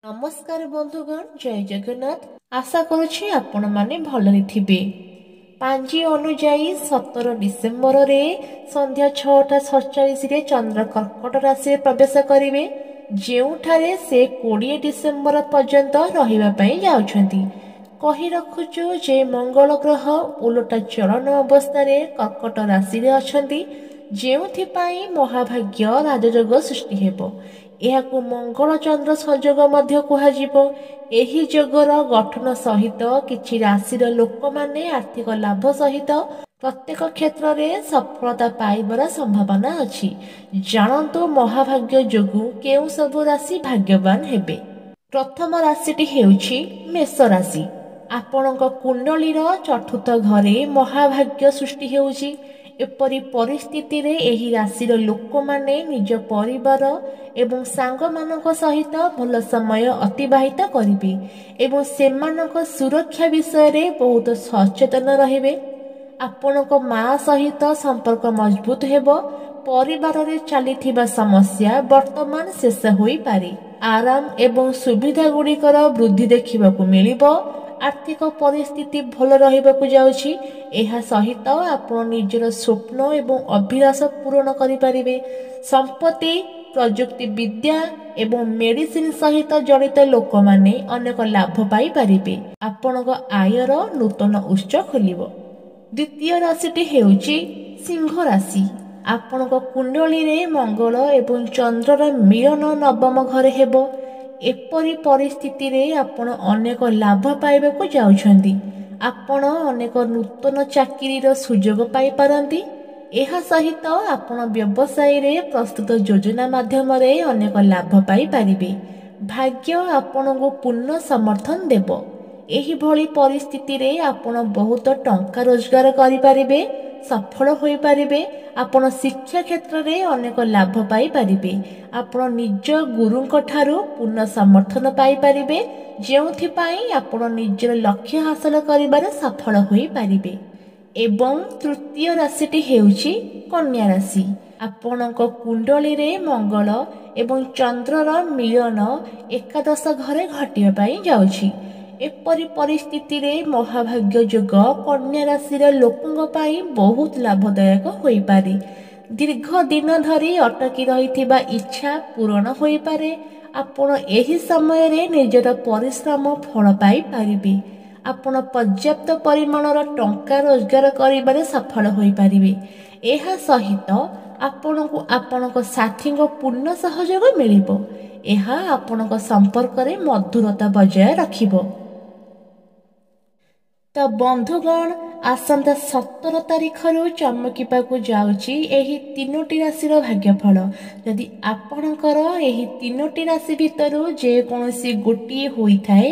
नमस्कार बंधुगण, जय जगन्नाथ। आशा करुछि आपण माने भलरे थिबे। पांजी अनुजाई 17 डिसेम्बर रे संध्या 6:47 रे चंद्र कर्कट राशि प्रवेश करिवे, जेउठारे से 20 डिसेम्बर पर्यंत रहिबा पई जाउछंती। कहि रखुछु जे मंगल ग्रह उलटा चरण अवस्था रे कर्कट राशि रे अछंती, जेउथि पई महाभाग्य राजयोग सृष्टि हेबो। एहाकु मंगल चंद्र संयोग मध्य कुहाजिबो। एही जोगर गठन सहित किछि राशि लोक माने आर्थिक लाभ सहित प्रत्येक क्षेत्र में सफलता पाइबार संभावना अछि। जानतु महाभाग्य जोगु केउ सब राशि भाग्यवान हेबे। प्रथम राशिटी हेउछि मेष राशि। आपणक कुंडलीर चतुर्थ घरे महाभाग्य सृष्टि हेउछि। एपरी परिस्थिति रे एही राशिर लोक माने निज परिवार एवं सांग मानक सहित भल समय अतिबाहित करिवे एवं सेमानक सुरक्षा विषय रे बहुत सचेतन रहिबे। आपणक मां सहित संपर्क मजबूत हेबो। परिवार रे चलीथिबा समस्या वर्तमान शेष होई पारे। आराम एवं सुविधा गुड़िकर वृद्धि देखिबाकू मिलिबो। आर्थिक परिस्थिति भल रहिबाकू जाउछि। एहा सहित आपण निजर स्वप्न एवं अभिलाष पूर्ण करि पारिबे। संपत्ति, प्रजुक्ति विद्या एवं मेडिसिन सहित जड़ित लोक माने अनेक लाभ पाई पारिबे। आपणक आयर नूतन उच्च खोलिबो। द्वितीय राशिटी हेउछि सिंह राशि। आपणक कुंडली रे मंगल एवं चंद्रर मिलन नवम घरे हेबो। एपरी परिस्थिति रे आपण अनेक लाभ पाइबाकू जाउछंती। आपण अनेक नूतन चाकरीर सुजोग पाई पारंती। एहा सहित आपण व्यवसाय रे प्रस्तुत योजना माध्यम रे अनेक लाभ पाई पारिबे। भाग्य आपणको पूर्ण समर्थन देबो। एही भली परिस्थिति रे आपण बहुत टंका रोजगार करि पारिबे, सफल होई पारिबे। आपण शिक्षा क्षेत्र रे अनेक लाभ पाई पारिबे। आपण निज गुरुंक ठारू पूर्ण समर्थन पाई पारिबे, जेउथि पई आपण निजर लक्ष्य हासिल करिबारे सफल होई पारिबे। एवं तृतीय राशिटी हेउछि कन्या राशि। आपणक कुंडली रे मंगल एवं चंद्रर मिलन एकादश घरे घटिबा पई जाउछि। एपरी परिस्थिति रे महाभाग्य जोग कन्या राशि रे लोकंग पई बहुत लाभदायक होई पारे। दीर्घ दिन धरी अटकी रहिथिबा इच्छा पूर्ण होई पारे। आपण एही समय रे निजर परिश्रम फल पाई पारिबे। आपण पर्याप्त परिमाणर टंका रोजगार करिबारे सफल होई पारिबे। एहा सहित आपणको आपणक साथीक पूर्ण सहयोग मिलिबो। एहा आपणक संपर्क रे मधुरता बजाय रखिबो। तो बंधुगण, आसंता 17 तारिख रु चमकिबाकू जाउची एही तीनोटी राशिर भाग्यफल। यदि आपणकर एही तीनोटी राशि भितरु जे कोनोसी गोटिए होई थाए,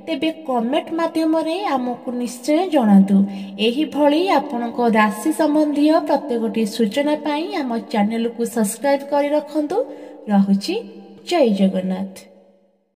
तेबे कमेंट माध्यम रे आमको निश्चय जणातु। एही भली आपणको राशि संबंधी प्रत्येकटी सूचना पाई आम चैनल को सब्सक्राइब करि रखंतु। रहुची, जय जगन्नाथ।